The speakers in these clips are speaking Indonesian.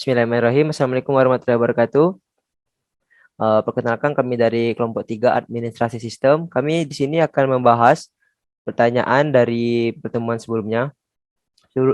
Bismillahirrahmanirrahim. Assalamualaikum warahmatullahi wabarakatuh. Perkenalkan kami dari kelompok 3 Administrasi Sistem. Kami di sini akan membahas pertanyaan dari pertemuan sebelumnya.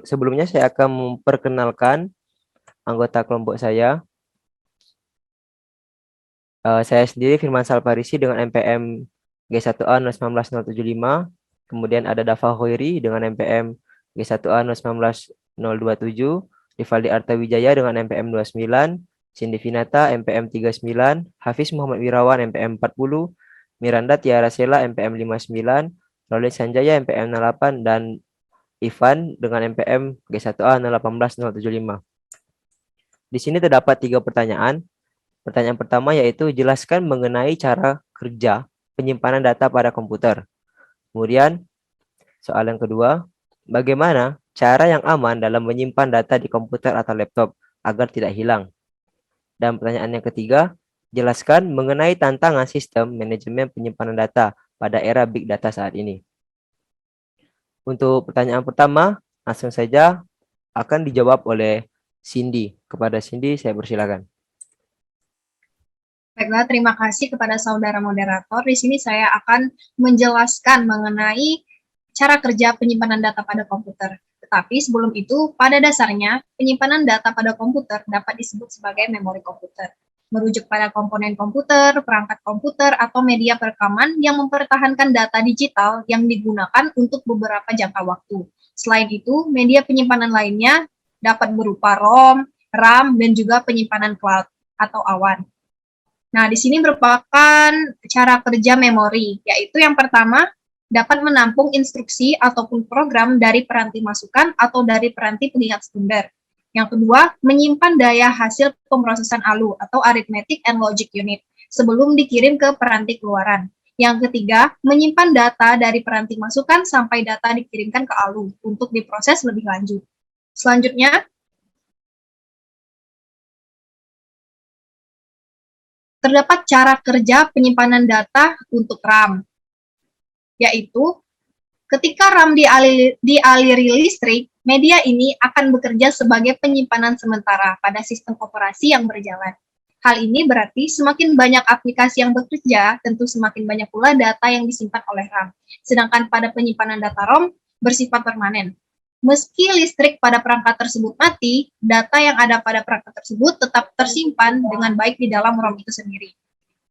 Sebelumnya saya akan memperkenalkan anggota kelompok saya. Saya sendiri Firman Salparisi dengan NPM G1A 019-075. Kemudian ada Dafa Khairi dengan NPM G1A 019-027. Rivaldi Artawijaya dengan NPM 29. Cindy Finata NPM 39. Hafiz Muhammad Wirawan NPM 40. Miranda Tiara Sela NPM 59. Roland Sanjaya NPM 08 dan Ivan dengan NPM G1A 018-075. Di sini terdapat 3 pertanyaan. Pertanyaan pertama yaitu jelaskan mengenai cara kerja penyimpanan data pada komputer. Kemudian soal yang kedua, bagaimana cara yang aman dalam menyimpan data di komputer atau laptop agar tidak hilang. Dan pertanyaan yang ketiga, jelaskan mengenai tantangan sistem manajemen penyimpanan data pada era big data saat ini. Untuk pertanyaan pertama, langsung saja akan dijawab oleh Cindy. Kepada Cindy, saya persilakan. Baiklah, terima kasih kepada saudara moderator. Di sini saya akan menjelaskan mengenai cara kerja penyimpanan data pada komputer. Tetapi sebelum itu, pada dasarnya, penyimpanan data pada komputer dapat disebut sebagai memori komputer. Merujuk pada komponen komputer, perangkat komputer, atau media perekaman yang mempertahankan data digital yang digunakan untuk beberapa jangka waktu. Selain itu, media penyimpanan lainnya dapat berupa ROM, RAM, dan juga penyimpanan cloud atau awan. Nah, di sini merupakan cara kerja memori, yaitu yang pertama, dapat menampung instruksi ataupun program dari peranti masukan atau dari peranti pengingat sekunder. Yang kedua, menyimpan daya hasil pemrosesan ALU atau Arithmetic and Logic Unit sebelum dikirim ke peranti keluaran. Yang ketiga, menyimpan data dari peranti masukan sampai data dikirimkan ke ALU untuk diproses lebih lanjut. Selanjutnya, terdapat cara kerja penyimpanan data untuk RAM, yaitu ketika RAM dialiri listrik, media ini akan bekerja sebagai penyimpanan sementara pada sistem operasi yang berjalan. Hal ini berarti semakin banyak aplikasi yang bekerja, tentu semakin banyak pula data yang disimpan oleh RAM. Sedangkan pada penyimpanan data ROM bersifat permanen. Meski listrik pada perangkat tersebut mati, data yang ada pada perangkat tersebut tetap tersimpan dengan baik di dalam ROM itu sendiri.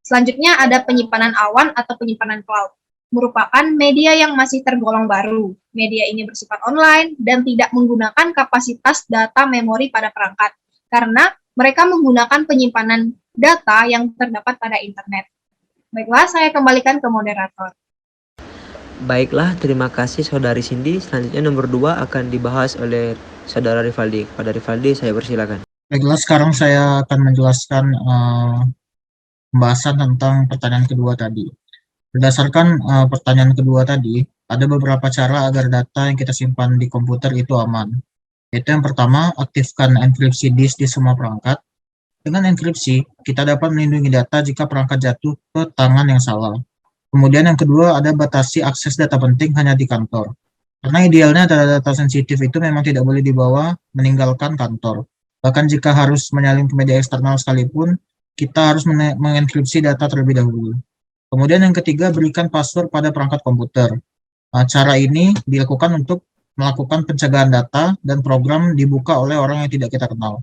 Selanjutnya ada penyimpanan awan atau penyimpanan cloud, merupakan media yang masih tergolong baru. Media ini bersifat online dan tidak menggunakan kapasitas data memori pada perangkat, karena mereka menggunakan penyimpanan data yang terdapat pada internet. Baiklah, saya kembalikan ke moderator. Baiklah, terima kasih Saudari Cindy. Selanjutnya nomor 2 akan dibahas oleh Saudara Rivaldi. Pada Rivaldi, saya persilakan. Baiklah, sekarang saya akan menjelaskan pembahasan tentang pertanyaan kedua tadi. Berdasarkan pertanyaan kedua tadi, ada beberapa cara agar data yang kita simpan di komputer itu aman. Yaitu yang pertama, aktifkan enkripsi disk di semua perangkat. Dengan enkripsi, kita dapat melindungi data jika perangkat jatuh ke tangan yang salah. Kemudian yang kedua, ada batasi akses data penting hanya di kantor. Karena idealnya data sensitif itu memang tidak boleh dibawa meninggalkan kantor. Bahkan jika harus menyalin ke media eksternal sekalipun, kita harus mengenkripsi data terlebih dahulu. Kemudian yang ketiga, berikan password pada perangkat komputer. Cara ini dilakukan untuk melakukan pencegahan data dan program dibuka oleh orang yang tidak kita kenal.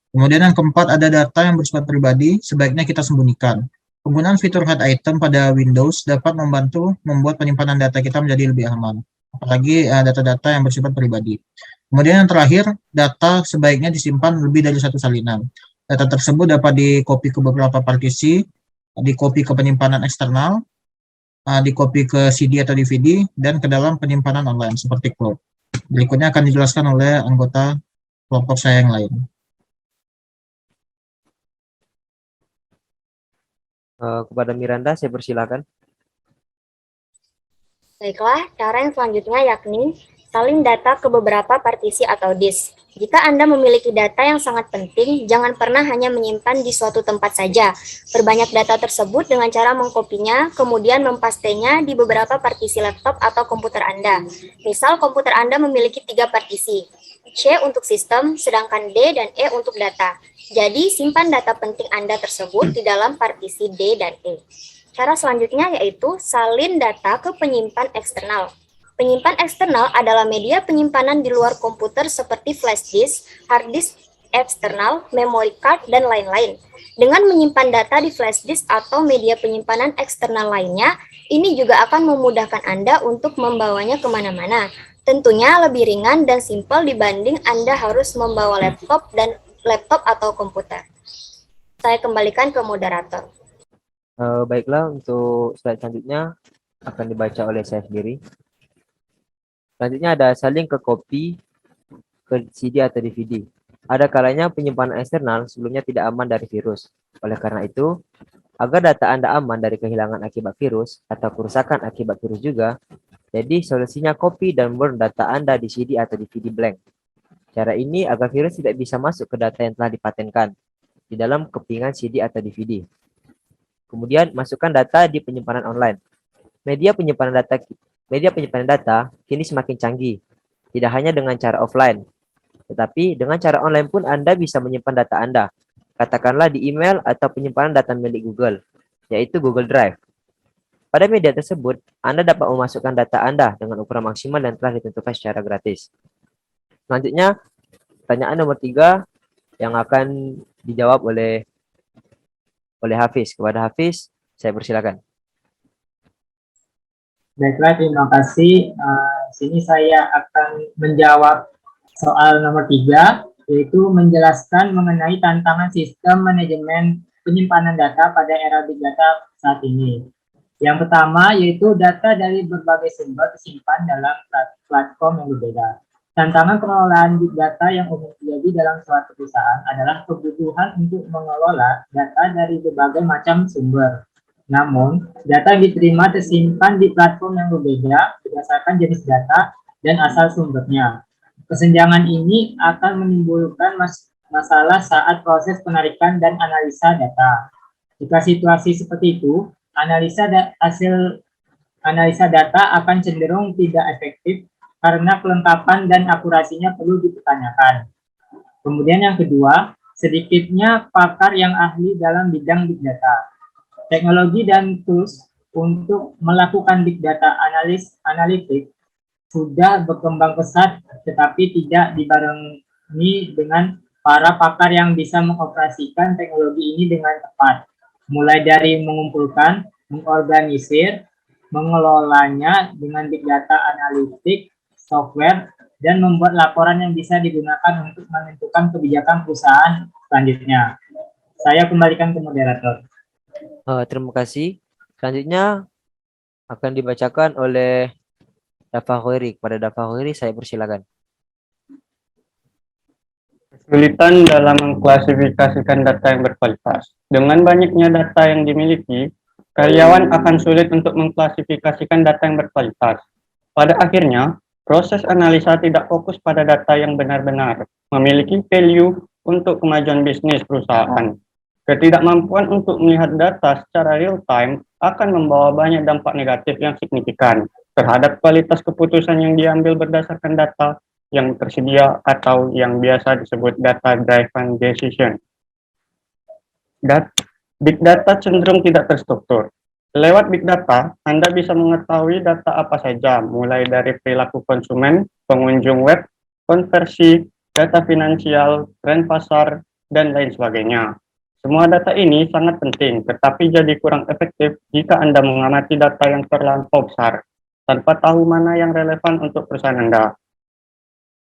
Kemudian yang keempat, ada data yang bersifat pribadi, sebaiknya kita sembunyikan. Penggunaan fitur hide item pada Windows dapat membantu membuat penyimpanan data kita menjadi lebih aman, apalagi data-data yang bersifat pribadi. Kemudian yang terakhir, data sebaiknya disimpan lebih dari satu salinan. Data tersebut dapat di-copy ke beberapa partisi, di-copy ke penyimpanan eksternal, di-copy ke CD atau DVD, dan ke dalam penyimpanan online seperti cloud. Berikutnya akan dijelaskan oleh anggota kelompok saya yang lain. Kepada Miranda, saya persilakan. Baiklah, cara yang selanjutnya yakni salin data ke beberapa partisi atau disk. Jika Anda memiliki data yang sangat penting, jangan pernah hanya menyimpan di suatu tempat saja. Perbanyak data tersebut dengan cara mengkopinya, kemudian mempastenya di beberapa partisi laptop atau komputer Anda. Misal, komputer Anda memiliki 3 partisi, C untuk sistem, sedangkan D dan E untuk data. Jadi, simpan data penting Anda tersebut di dalam partisi D dan E. Cara selanjutnya yaitu salin data ke penyimpan eksternal. Penyimpan eksternal adalah media penyimpanan di luar komputer seperti flash disk, hard disk eksternal, memory card, dan lain-lain. Dengan menyimpan data di flash disk atau media penyimpanan eksternal lainnya, ini juga akan memudahkan Anda untuk membawanya kemana-mana. Tentunya lebih ringan dan simpel dibanding Anda harus membawa laptop atau komputer. Saya kembalikan ke moderator. Baiklah, untuk slide selanjutnya akan dibaca oleh saya sendiri. Selanjutnya ada salin ke copy ke CD atau DVD. Ada kalanya penyimpanan eksternal sebelumnya tidak aman dari virus. Oleh karena itu, agar data Anda aman dari kehilangan akibat virus atau kerusakan akibat virus juga, jadi solusinya copy dan burn data Anda di CD atau DVD blank. Cara ini agar virus tidak bisa masuk ke data yang telah dipatenkan di dalam kepingan CD atau DVD. Kemudian masukkan data di penyimpanan online. Media penyimpanan data kini semakin canggih, tidak hanya dengan cara offline, tetapi dengan cara online pun Anda bisa menyimpan data Anda, katakanlah di email atau penyimpanan data milik Google, yaitu Google Drive. Pada media tersebut, Anda dapat memasukkan data Anda dengan ukuran maksimal yang telah ditentukan secara gratis. Selanjutnya, pertanyaan nomor 3 yang akan dijawab oleh Hafiz. Kepada Hafiz, saya persilakan. Baiklah, terima kasih. Sini saya akan menjawab soal nomor 3, yaitu menjelaskan mengenai tantangan sistem manajemen penyimpanan data pada era Big Data saat ini. Yang pertama yaitu data dari berbagai sumber disimpan dalam platform yang berbeda. Tantangan pengelolaan Big Data yang umum terjadi dalam suatu perusahaan adalah kebutuhan untuk mengelola data dari berbagai macam sumber. Namun, data yang diterima tersimpan di platform yang berbeda berdasarkan jenis data dan asal sumbernya. Kesenjangan ini akan menimbulkan masalah saat proses penarikan dan analisa data. Jika situasi seperti itu, hasil analisa data akan cenderung tidak efektif karena kelengkapan dan akurasinya perlu dipertanyakan. Kemudian yang kedua, sedikitnya pakar yang ahli dalam bidang Big Data. Teknologi dan tools untuk melakukan Big Data analitik sudah berkembang pesat, tetapi tidak dibarengi dengan para pakar yang bisa mengoperasikan teknologi ini dengan tepat. Mulai dari mengumpulkan, mengorganisir, mengelolanya dengan Big Data analitik, software, dan membuat laporan yang bisa digunakan untuk menentukan kebijakan perusahaan selanjutnya. Saya kembalikan ke moderator. Terima kasih. Selanjutnya akan dibacakan oleh Dafa Khairi. Kepada Dafa Khairi, saya persilakan. Kesulitan dalam mengklasifikasikan data yang berkualitas. Dengan banyaknya data yang dimiliki, karyawan akan sulit untuk mengklasifikasikan data yang berkualitas. Pada akhirnya, proses analisa tidak fokus pada data yang benar-benar memiliki value untuk kemajuan bisnis perusahaan. Ketidakmampuan untuk melihat data secara real-time akan membawa banyak dampak negatif yang signifikan terhadap kualitas keputusan yang diambil berdasarkan data yang tersedia atau yang biasa disebut data-driven decision. Big data cenderung tidak terstruktur. Lewat big data, Anda bisa mengetahui data apa saja, mulai dari perilaku konsumen, pengunjung web, konversi, data finansial, tren pasar, dan lain sebagainya. Semua data ini sangat penting, tetapi jadi kurang efektif jika Anda mengamati data yang terlampau besar, tanpa tahu mana yang relevan untuk perusahaan Anda.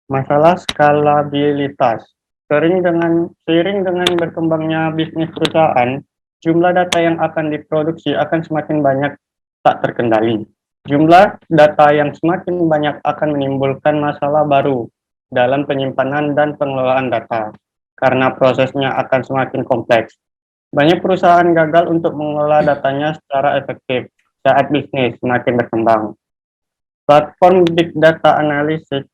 Masalah skalabilitas. Seiring dengan berkembangnya bisnis perusahaan, jumlah data yang akan diproduksi akan semakin banyak tak terkendali. Jumlah data yang semakin banyak akan menimbulkan masalah baru dalam penyimpanan dan pengelolaan data, karena prosesnya akan semakin kompleks. Banyak perusahaan gagal untuk mengelola datanya secara efektif saat bisnis semakin berkembang. Platform Big Data Analysis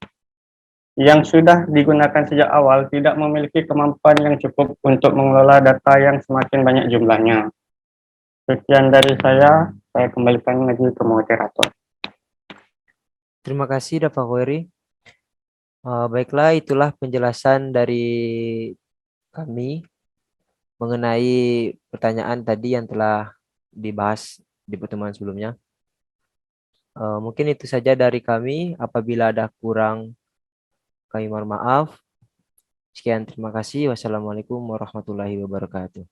yang sudah digunakan sejak awal tidak memiliki kemampuan yang cukup untuk mengelola data yang semakin banyak jumlahnya. Sekian dari saya kembalikan lagi ke moderator. Terima kasih Dafa Khairi. Baiklah, itulah penjelasan dari kami mengenai pertanyaan tadi yang telah dibahas di pertemuan sebelumnya. Mungkin itu saja dari kami. Apabila ada kurang, kami mohon maaf. Sekian, terima kasih. Wassalamualaikum warahmatullahi wabarakatuh.